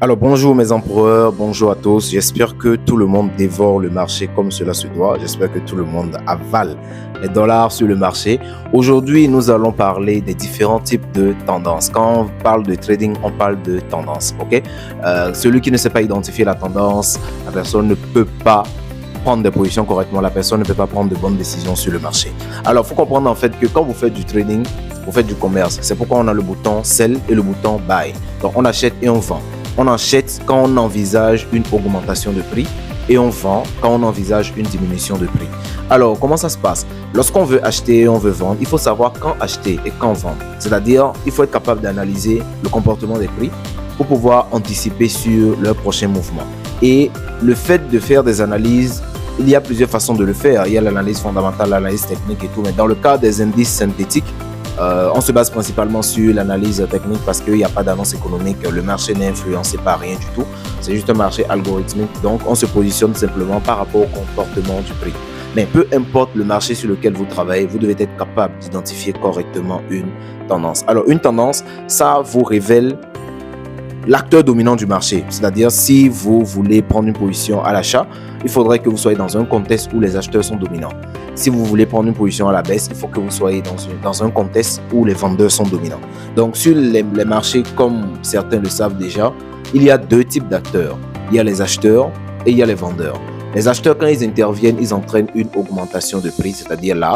Alors bonjour mes empereurs, bonjour à tous. J'espère que tout le monde dévore le marché comme cela se doit. J'espère que tout le monde avale les dollars sur le marché. Aujourd'hui, nous allons parler des différents types de tendances. Quand on parle de trading, on parle de tendance. Ok, celui qui ne sait pas identifier la tendance, la personne ne peut pas prendre des positions correctement. La personne ne peut pas prendre de bonnes décisions sur le marché. Alors, il faut comprendre en fait que quand vous faites du trading, vous faites du commerce. C'est pourquoi on a le bouton sell et le bouton buy. Donc, on achète et on vend. On achète quand on envisage une augmentation de prix et on vend quand on envisage une diminution de prix. Alors, comment ça se passe? Lorsqu'on veut acheter et on veut vendre, il faut savoir quand acheter et quand vendre. C'est-à-dire, il faut être capable d'analyser le comportement des prix pour pouvoir anticiper sur leur prochain mouvement. Et le fait de faire des analyses, il y a plusieurs façons de le faire. Il y a l'analyse fondamentale, l'analyse technique et tout. Mais dans le cas des indices synthétiques, on se base principalement sur l'analyse technique parce qu'il n'y a pas d'annonce économique. Le marché n'est influencé par rien du tout. C'est juste un marché algorithmique. Donc, on se positionne simplement par rapport au comportement du prix. Mais peu importe le marché sur lequel vous travaillez, vous devez être capable d'identifier correctement une tendance. Alors, une tendance, ça vous révèle l'acteur dominant du marché. C'est-à-dire, si vous voulez prendre une position à l'achat, il faudrait que vous soyez dans un contexte où les acheteurs sont dominants. Si vous voulez prendre une position à la baisse, il faut que vous soyez dans un contexte où les vendeurs sont dominants. Donc, sur les marchés, comme certains le savent déjà, il y a deux types d'acteurs. Il y a les acheteurs et il y a les vendeurs. Les acheteurs, quand ils interviennent, ils entraînent une augmentation de prix, c'est-à-dire là,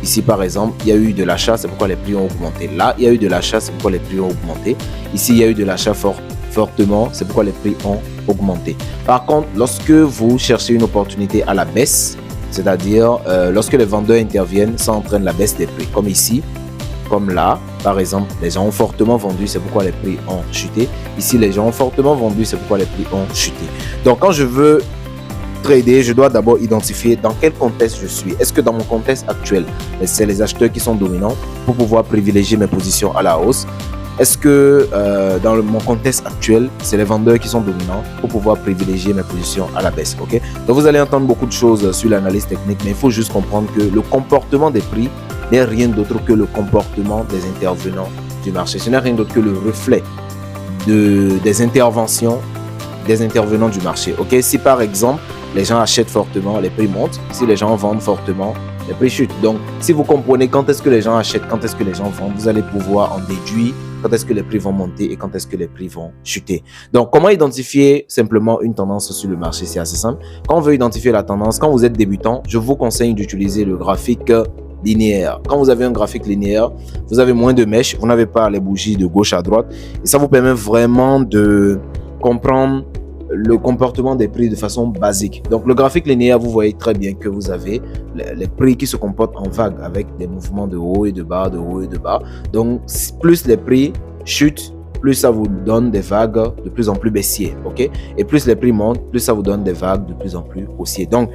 ici par exemple, il y a eu de l'achat, c'est pourquoi les prix ont augmenté. Là, il y a eu de l'achat, c'est pourquoi les prix ont augmenté. Ici, il y a eu de l'achat fortement, c'est pourquoi les prix ont augmenté. Par contre, lorsque vous cherchez une opportunité à la baisse, c'est-à-dire lorsque les vendeurs interviennent, ça entraîne la baisse des prix. Comme ici, comme là, par exemple, les gens ont fortement vendu, c'est pourquoi les prix ont chuté. Ici, les gens ont fortement vendu, c'est pourquoi les prix ont chuté. Donc, quand je veux trader, je dois d'abord identifier dans quel contexte je suis. Est-ce que dans mon contexte actuel, c'est les acheteurs qui sont dominants pour pouvoir privilégier mes positions à la hausse? Est-ce que dans mon contexte actuel, c'est les vendeurs qui sont dominants pour pouvoir privilégier mes positions à la baisse? Okay? Donc, vous allez entendre beaucoup de choses sur l'analyse technique, mais il faut juste comprendre que le comportement des prix n'est rien d'autre que le comportement des intervenants du marché. Ce n'est rien d'autre que le reflet des interventions des intervenants du marché. Okay? Si par exemple, les gens achètent fortement, les prix montent. Si les gens vendent fortement, les prix chutent. Donc, si vous comprenez quand est-ce que les gens achètent, quand est-ce que les gens vendent, vous allez pouvoir en déduire quand est-ce que les prix vont monter et quand est-ce que les prix vont chuter. Donc, comment identifier simplement une tendance sur le marché? C'est assez simple. Quand on veut identifier la tendance, quand vous êtes débutant, je vous conseille d'utiliser le graphique linéaire. Quand vous avez un graphique linéaire, vous avez moins de mèches, vous n'avez pas les bougies de gauche à droite et ça vous permet vraiment de comprendre le comportement des prix de façon basique. Donc, le graphique linéaire, vous voyez très bien que vous avez les prix qui se comportent en vague avec des mouvements de haut et de bas, de haut et de bas. Donc, plus les prix chutent, plus ça vous donne des vagues de plus en plus baissières. Okay? Et plus les prix montent, plus ça vous donne des vagues de plus en plus haussières. Donc,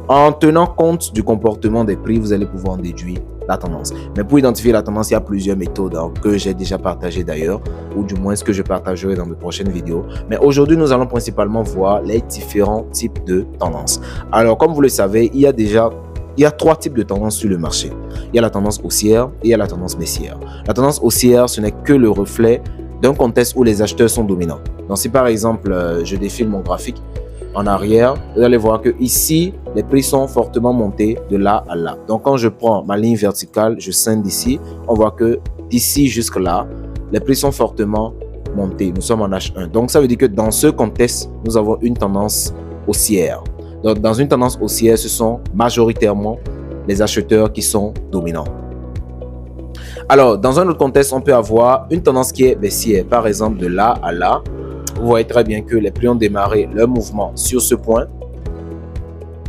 en tenant compte du comportement des prix, vous allez pouvoir en déduire la tendance. Mais pour identifier la tendance, il y a plusieurs méthodes que j'ai déjà partagées d'ailleurs, ou du moins ce que je partagerai dans de prochaines vidéos. Mais aujourd'hui, nous allons principalement voir les différents types de tendances. Alors, comme vous le savez, il y a trois types de tendances sur le marché. Il y a la tendance haussière et il y a la tendance baissière. La tendance haussière, ce n'est que le reflet d'un contexte où les acheteurs sont dominants. Donc, si par exemple, je défile mon graphique en arrière, vous allez voir que ici, les prix sont fortement montés de là à là. Donc, quand je prends ma ligne verticale, je scinde ici, on voit que d'ici jusque là, les prix sont fortement montés. Nous sommes en H1. Donc, ça veut dire que dans ce contexte, nous avons une tendance haussière. Donc, dans une tendance haussière, ce sont majoritairement les acheteurs qui sont dominants. Alors, dans un autre contexte, on peut avoir une tendance qui est baissière. Par exemple, de là à là, vous voyez très bien que les prix ont démarré leur mouvement sur ce point.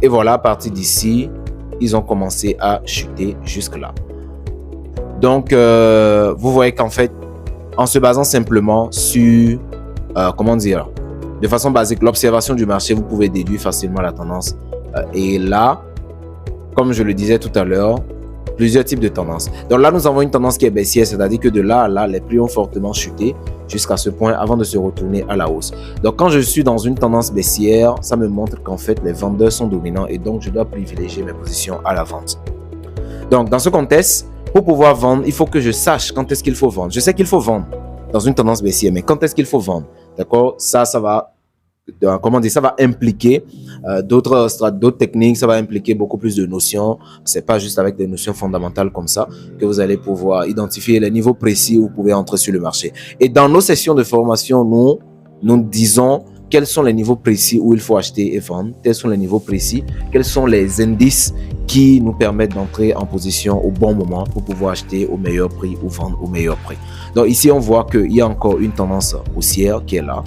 Et voilà, à partir d'ici, ils ont commencé à chuter jusque là. Donc, vous voyez qu'en fait, en se basant simplement sur, de façon basique, l'observation du marché, vous pouvez déduire facilement la tendance. Et là, comme je le disais tout à l'heure, plusieurs types de tendances. Donc là, nous avons une tendance qui est baissière, c'est-à-dire que de là à là, les prix ont fortement chuté jusqu'à ce point avant de se retourner à la hausse. Donc quand je suis dans une tendance baissière, ça me montre qu'en fait, les vendeurs sont dominants et donc je dois privilégier mes positions à la vente. Donc dans ce contexte, pour pouvoir vendre, il faut que je sache quand est-ce qu'il faut vendre. Je sais qu'il faut vendre dans une tendance baissière, mais quand est-ce qu'il faut vendre? D'accord? Ça va, comment dire, ça va impliquer d'autres techniques, ça va impliquer beaucoup plus de notions. C'est pas juste avec des notions fondamentales comme ça que vous allez pouvoir identifier les niveaux précis où vous pouvez entrer sur le marché. Et dans nos sessions de formation, nous disons quels sont les niveaux précis où il faut acheter et vendre, quels sont les niveaux précis, quels sont les indices qui nous permettent d'entrer en position au bon moment pour pouvoir acheter au meilleur prix ou vendre au meilleur prix. Donc ici, on voit qu'il y a encore une tendance haussière qui est là.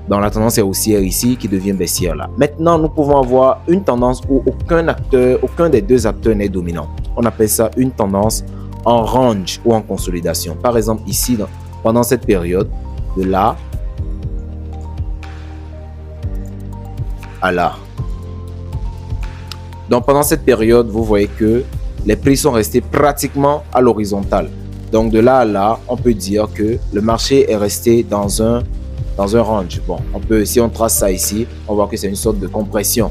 Dans la tendance est haussière ici qui devient baissière là. Maintenant, nous pouvons avoir une tendance où aucun des deux acteurs n'est dominant. On appelle ça une tendance en range ou en consolidation. Par exemple, ici, pendant cette période, de là à là. Donc, pendant cette période, vous voyez que les prix sont restés pratiquement à l'horizontale. Donc, de là à là, on peut dire que le marché est resté dans un range. Bon, si on trace ça ici, on voit que c'est une sorte de compression.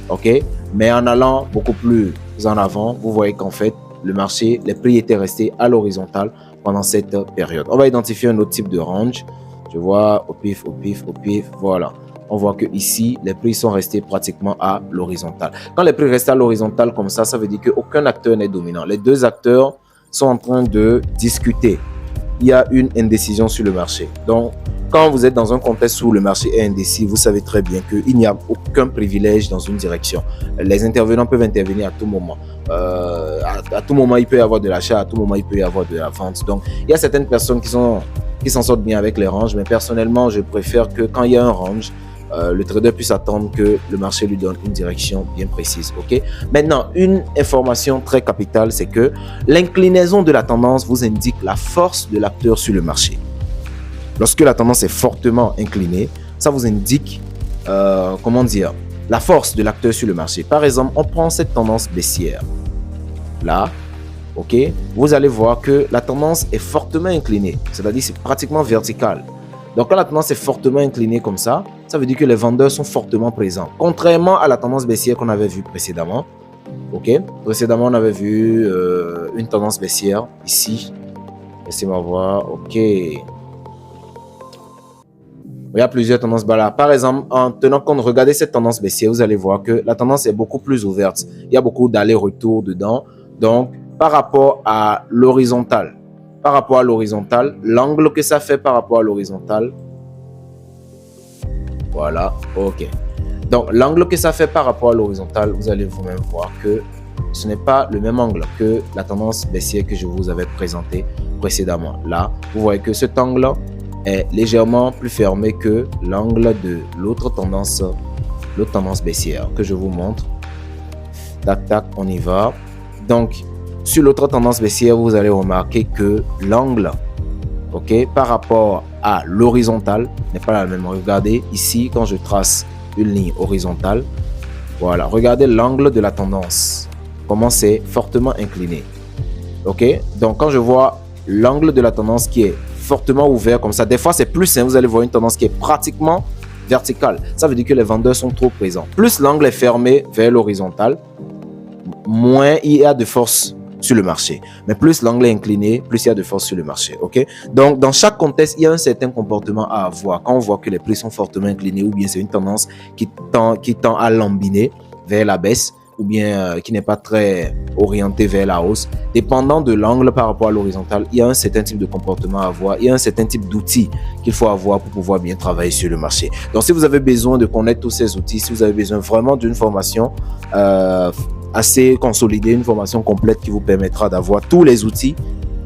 OK? Mais en allant beaucoup plus en avant, vous voyez qu'en fait, le marché, les prix étaient restés à l'horizontale pendant cette période. On va identifier un autre type de range. Je vois au pif, voilà. On voit que ici, les prix sont restés pratiquement à l'horizontale. Quand les prix restent à l'horizontale comme ça veut dire qu'aucun acteur n'est dominant. Les deux acteurs sont en train de discuter. Il y a une indécision sur le marché. Donc, quand vous êtes dans un contexte où le marché est indécis, vous savez très bien qu'il n'y a aucun privilège dans une direction. Les intervenants peuvent intervenir à tout moment. À tout moment, il peut y avoir de l'achat, à tout moment, il peut y avoir de la vente. Donc, il y a certaines personnes qui s'en sortent bien avec les ranges, mais personnellement, je préfère que quand il y a un range, le trader puisse attendre que le marché lui donne une direction bien précise. Ok. Maintenant, une information très capitale, c'est que l'inclinaison de la tendance vous indique la force de l'acteur sur le marché. Lorsque la tendance est fortement inclinée, ça vous indique, la force de l'acteur sur le marché. Par exemple, on prend cette tendance baissière. Là, ok, vous allez voir que la tendance est fortement inclinée. C'est-à-dire c'est pratiquement vertical. Donc, quand la tendance est fortement inclinée comme ça veut dire que les vendeurs sont fortement présents. Contrairement à la tendance baissière qu'on avait vue précédemment. Ok, précédemment, on avait vu une tendance baissière ici. Laissez-moi voir. Ok. Il y a plusieurs tendances là. Par exemple, en tenant compte, regardez cette tendance baissière, vous allez voir que la tendance est beaucoup plus ouverte. Il y a beaucoup d'allers-retours dedans. Donc, par rapport à l'horizontale, l'angle que ça fait par rapport à l'horizontale, voilà, ok. Donc, l'angle que ça fait par rapport à l'horizontale, vous allez vous-même voir que ce n'est pas le même angle que la tendance baissière que je vous avais présentée précédemment. Là, vous voyez que cet angle est légèrement plus fermé que l'angle de l'autre tendance baissière que je vous montre. Tac, tac, on y va. Donc, sur l'autre tendance baissière, vous allez remarquer que l'angle, ok, par rapport à l'horizontale n'est pas la même. Regardez ici, quand je trace une ligne horizontale, voilà, regardez l'angle de la tendance, comment c'est fortement incliné. Ok, donc quand je vois l'angle de la tendance qui est fortement ouvert comme ça, des fois c'est plus simple, vous allez voir une tendance qui est pratiquement verticale. Ça veut dire que les vendeurs sont trop présents. Plus l'angle est fermé vers l'horizontale, moins il y a de force sur le marché. Mais plus l'angle est incliné, plus il y a de force sur le marché. Ok. Donc, dans chaque contexte, il y a un certain comportement à avoir. Quand on voit que les prix sont fortement inclinés, ou bien c'est une tendance qui tend à lambiner vers la baisse, ou bien qui n'est pas très orientée vers la hausse, dépendant de l'angle par rapport à l'horizontale, il y a un certain type de comportement à avoir, il y a un certain type d'outils qu'il faut avoir pour pouvoir bien travailler sur le marché. Donc, si vous avez besoin de connaître tous ces outils, si vous avez besoin vraiment d'une formation assez consolidée, une formation complète qui vous permettra d'avoir tous les outils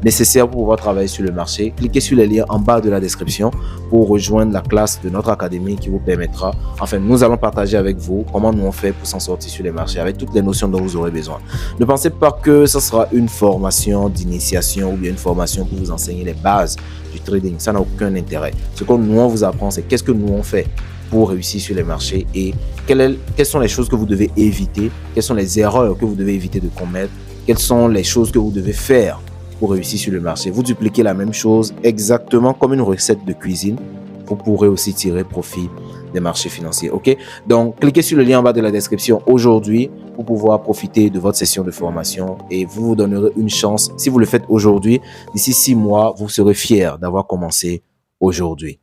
nécessaires pour pouvoir travailler sur le marché, cliquez sur les liens en bas de la description pour rejoindre la classe de notre académie qui vous permettra, enfin nous allons partager avec vous comment nous on fait pour s'en sortir sur les marchés avec toutes les notions dont vous aurez besoin. Ne pensez pas que ce sera une formation d'initiation ou bien une formation pour vous enseigner les bases du trading, ça n'a aucun intérêt. Ce que nous on vous apprend, c'est qu'est-ce que nous on fait pour réussir sur les marchés et quelles sont les choses que vous devez éviter, quelles sont les erreurs que vous devez éviter de commettre, quelles sont les choses que vous devez faire pour réussir sur le marché. Vous dupliquez la même chose exactement comme une recette de cuisine. Vous pourrez aussi tirer profit des marchés financiers. Ok? Donc, cliquez sur le lien en bas de la description aujourd'hui pour pouvoir profiter de votre session de formation et vous donnerez une chance. Si vous le faites aujourd'hui, d'ici 6 mois, vous serez fiers d'avoir commencé aujourd'hui.